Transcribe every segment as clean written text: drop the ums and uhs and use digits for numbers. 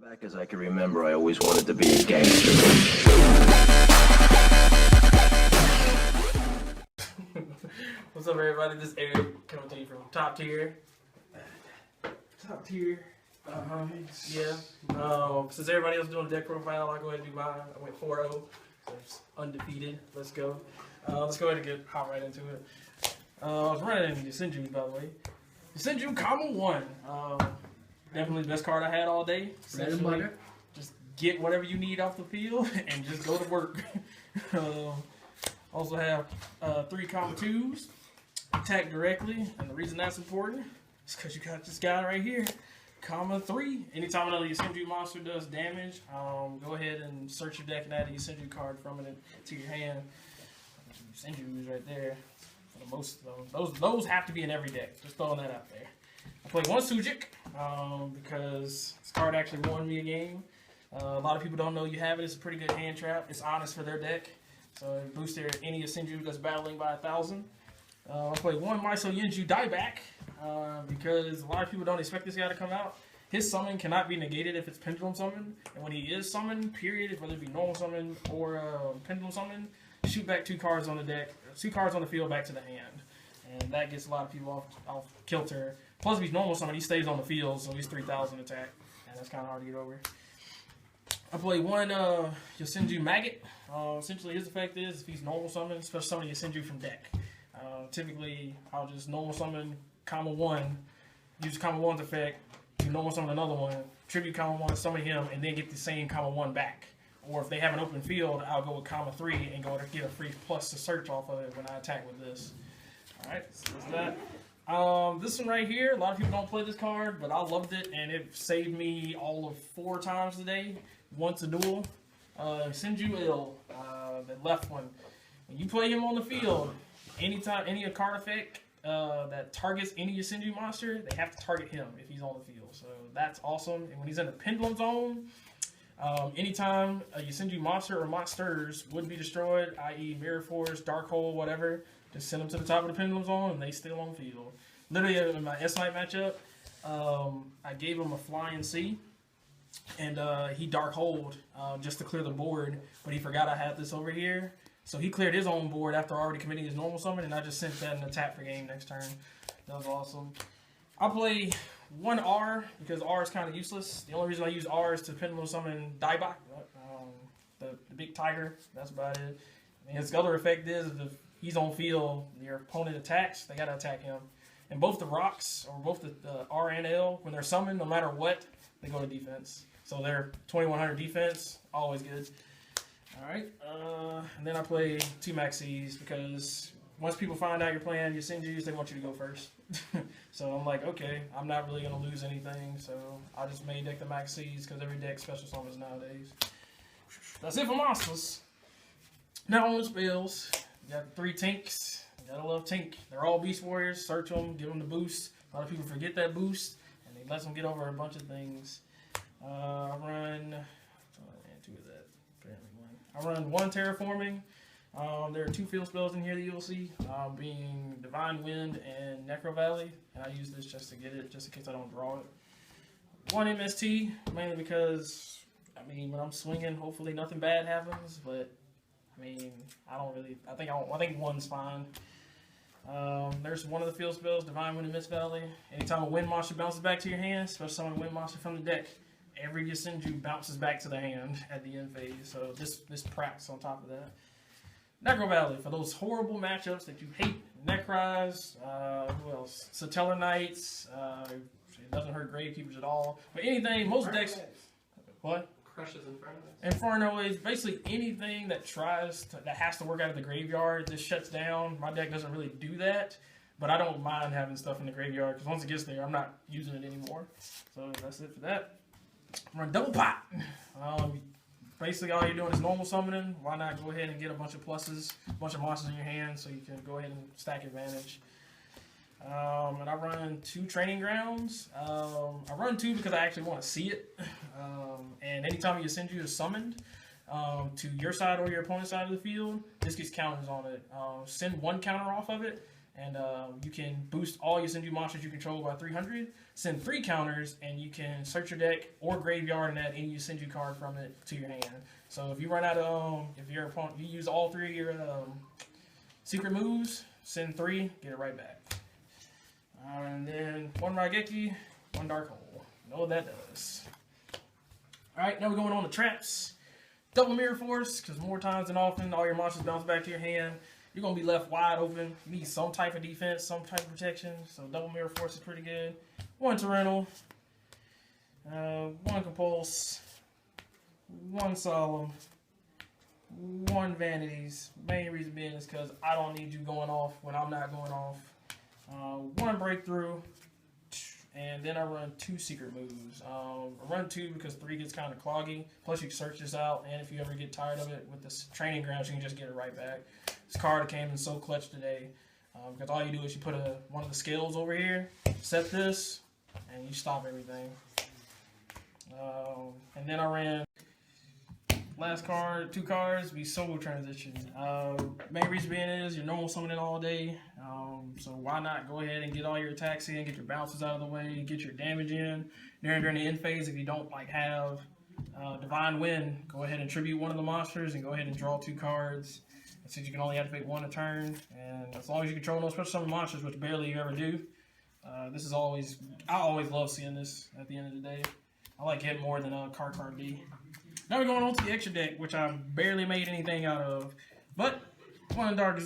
Back as I can remember, I always wanted to be a gangster. What's up, everybody? This is Eric coming to you from Top Tier. Top Tier. Yeah. Since everybody else is doing a deck profile, I'll go ahead and do mine. I went 4-0. So it's undefeated. Let's go. Let's go ahead and get hop right into it. I was running Yosenju, by the way. Yosenju Common 1. Definitely the best card I had all day. Bread and butter. Just get whatever you need off the field and just go to work. Also have 3 comma 2s. Attack directly, and the reason that's important is because you got this guy right here, comma 3. Anytime another Yosenju monster does damage, go ahead and search your deck and add a Yosenju card from it to your hand. Yosenju is right there. For the most of those have to be in every deck. Just throwing that out there. I play 1 Sujik because this card actually won me a game. A lot of people don't know you have it. It's a pretty good hand trap. It's honest for their deck. So it boosts any Yosenju that's battling by 1,000. I play 1 Yosenju dieback because a lot of people don't expect this guy to come out. His summon cannot be negated if it's pendulum summon, and when he is summoned, period, whether it be normal summon or pendulum summon, shoot back 2 cards on the deck, 2 cards on the field back to the hand, and that gets a lot of people off kilter. Plus, if he's normal summon, he stays on the field, so he's 3,000 attack, and that's kind of hard to get over. I play 1 Yosenju Maggot. Essentially, his effect is if he's normal summon, special summon Yosenju from deck. Typically, I'll just normal summon comma 1, use comma 1's effect, do normal summon another one, tribute comma 1, summon him, and then get the same comma 1 back. Or if they have an open field, I'll go with comma 3 and go to get a free plus to search off of it when I attack with this. Alright, so that's that. This one right here, a lot of people don't play this card, but I loved it, and it saved me all of 4 times today. Once a duel. Yosenju Ill, the left one. When you play him on the field, anytime any card effect that targets any Yosenju monster, they have to target him if he's on the field. So that's awesome. And when he's in the pendulum zone, anytime a Yosenju monster or monsters would be destroyed, i.e. Mirror Force, Dark Hole, whatever, just send them to the top of the pendulum zone and they still on the field. Literally in my S-Night matchup, I gave him a Flying C. And he Dark Hold just to clear the board, but he forgot I had this over here. So he cleared his own board after already committing his normal summon, and I just sent that in the tap for game next turn. That was awesome. I play 1 R because R is kind of useless. The only reason I use R is to pendulum summon Daibak, the big tiger. That's about it. And his other effect is if he's on field, your opponent attacks, they got to attack him. And both the rocks, or both the R and L, when they're summoned, no matter what, they go to defense. So they're 2100 defense, always good. Alright, and then I play 2 Maxis because once people find out you're playing Yosenjus, they want you to go first. So I'm like, okay, I'm not really going to lose anything, so I just main deck the Maxis because every deck special summons nowadays. That's it for monsters. Now on the spells, you got 3 Tinks. You gotta love Tink. They're all Beast Warriors, search them, give them the boost. A lot of people forget that boost, and they let them get over a bunch of things. I run 1 Terraforming. There are 2 field spells in here that you'll see, being Divine Wind and Necro Valley, and I use this just to get it, just in case I don't draw it. 1 MST, mainly because, I mean, when I'm swinging, hopefully nothing bad happens, but, I mean, I think 1's fine. There's 1 of the field spells, Divine Wind and Mist Valley. Anytime a wind monster bounces back to your hand, especially summon a wind monster from the deck, every Yosenju bounces back to the hand at the end phase. So this pracs on top of that. Necro Valley, for those horrible matchups that you hate. Necries, who else? Satellar Knights, it doesn't hurt Gravekeepers at all. But anything, most decks... What? Crushes Inferno. Inferno is basically anything that that has to work out of the graveyard. This shuts down. My deck doesn't really do that, but I don't mind having stuff in the graveyard because once it gets there, I'm not using it anymore. So that's it for that. Run double pot. Basically, all you're doing is normal summoning. Why not go ahead and get a bunch of pluses, a bunch of monsters in your hand, so you can go ahead and stack advantage. And I run 2 Training Grounds. I run 2 because I actually want to see it. And anytime a Yosenju is summoned to your side or your opponent's side of the field, this gets counters on it. Send 1 counter off of it, and you can boost all Yosenju monsters you control by 300, send 3 counters, and you can search your deck or graveyard and add any Yosenju card from it to your hand. So if you run out of, if your opponent, you use all 3 of your secret moves, send 3, get it right back. And then 1 Raigeki, 1 Dark Hole. Know what that does. Alright, now we're going on to traps. Double Mirror Force, because more times than often, all your monsters bounce back to your hand. You're going to be left wide open. You need some type of defense, some type of protection. So Double Mirror Force is pretty good. 1 Torrential, 1 Compulse, 1 Solemn, 1 Vanities. Main reason being is because I don't need you going off when I'm not going off. 1 Breakthrough, and then I run 2 secret moves. I run 2 because 3 gets kind of cloggy. Plus you can search this out, and if you ever get tired of it with this training grounds, you can just get it right back. This card came in so clutch today because all you do is you put one of the scales over here, set this, and you stop everything. And then I ran last card, 2 cards, be Solo Transition. Main reason being is you're normal summoning all day, so why not go ahead and get all your attacks in, get your bounces out of the way, get your damage in. During the end phase, if you don't have Divine Wind, go ahead and tribute one of the monsters and go ahead and draw 2 cards. Since you can only activate 1 a turn, and as long as you control those special summon monsters, which barely you ever do, this is always, I always love seeing this at the end of the day. I like it more than card D. Now we're going on to the extra deck, which I barely made anything out of, but 1 Dark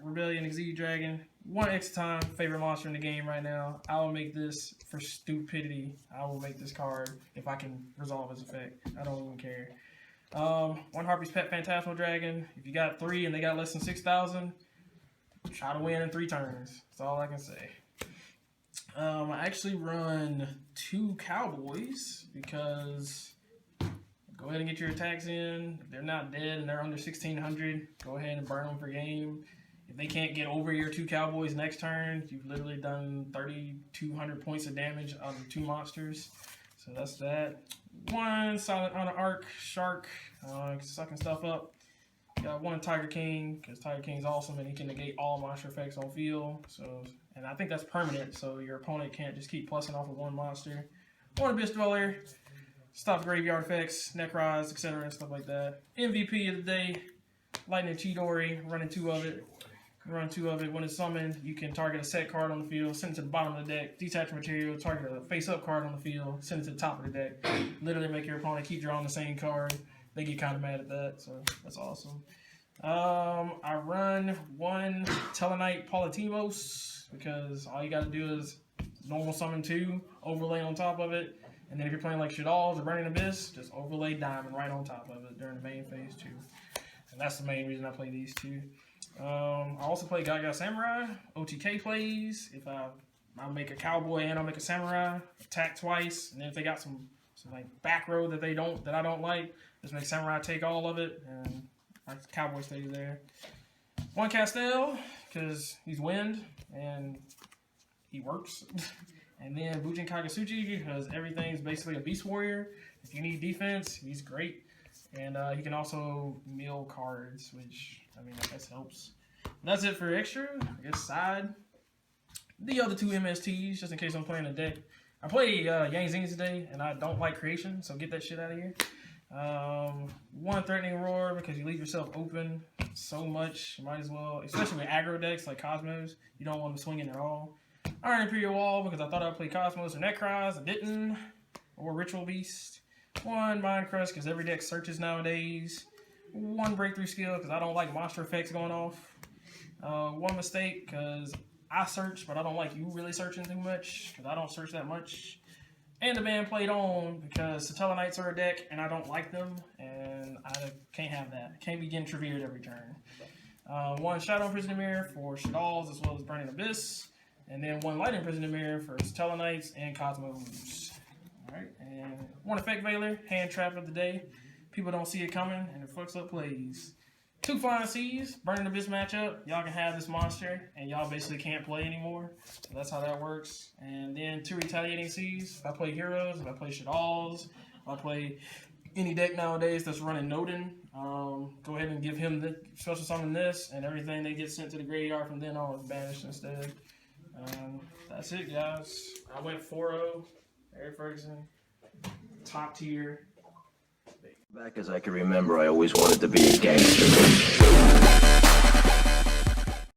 Rebellion Exceed Dragon, 1 extra time, favorite monster in the game right now. I will make this for stupidity. I will make this card if I can resolve its effect. I don't even care. 1 Harpy's Pet Phantasmal Dragon. If you got 3 and they got less than 6,000, try to win in 3 turns. That's all I can say. I actually run 2 Cowboys because go ahead and get your attacks in. If they're not dead and they're under 1,600, go ahead and burn them for game. If they can't get over your 2 Cowboys next turn, you've literally done 3,200 points of damage on 2 monsters. So that's that. 1 Silent Honor Arc Shark, sucking stuff up. Got 1 Tiger King, because Tiger King's awesome and he can negate all monster effects on field. So, and I think that's permanent, so your opponent can't just keep plussing off of 1 monster. 1 Abyss Dweller, stop graveyard effects, Necroz, etc. and stuff like that. MVP of the day, Lightning Chidori, running 2 of it. Run 2 of it. When it's summoned, you can target a set card on the field, send it to the bottom of the deck, detach material, target a face-up card on the field, send it to the top of the deck. Literally make your opponent keep drawing the same card. They get kind of mad at that, so that's awesome. I run 1 Telenite Polytimos because all you got to do is normal summon 2, overlay on top of it, and then if you're playing like Shadalls or Burning Abyss, just overlay Diamond right on top of it during the main phase too. And that's the main reason I play these 2. I also play Gaga Samurai, OTK plays. If I'll make a Cowboy and I'll make a Samurai, attack twice, and then if they got some like back row that I don't like, just make Samurai take all of it, and our Cowboy stays there. 1 Castell, because he's wind, and he works. And then Bujin Kagasuchi, because everything's basically a Beast Warrior. If you need defense, he's great. And he can also mill cards, which, I mean, I guess helps. That's it for extra. I guess side. The other 2 MSTs, just in case I'm playing a deck. I play Yang Zings today, and I don't like creation, so get that shit out of here. 1 Threatening Roar, because you leave yourself open so much. You might as well, especially with aggro decks like Cosmos, you don't want to swing in at all. Iron Imperial Wall, because I thought I'd play Cosmos or Necroz, I didn't. Or Ritual Beast. 1 Mind Crush, because every deck searches nowadays. 1 Breakthrough Skill, because I don't like monster effects going off. 1 Mistake, because I search, but I don't like you really searching too much, because I don't search that much. And the band played on, because Satellanites are a deck, and I don't like them, and I can't have that. I can't be getting Trevered every turn. 1 Shadow Imprisoned Mirror for Shadalls, as well as Burning Abyss. And then 1 Light Imprisoned Mirror for Satellanites and Cosmos. Alright, and 1 Effect Veiler, Hand Trap of the day. People don't see it coming, and it fucks up plays. 2 Flying Seas, Burning Abyss matchup. Y'all can have this monster, and y'all basically can't play anymore. So that's how that works. And then 2 Retaliating Seas. If I play Heroes, if I play Shadalls, if I play any deck nowadays that's running Nodin, go ahead and give him the special summon this, and everything they get sent to the graveyard from then on is banished instead. That's it, guys. I went 4-0. Eric Ferguson, top tier. Back as I can remember, I always wanted to be a gangster.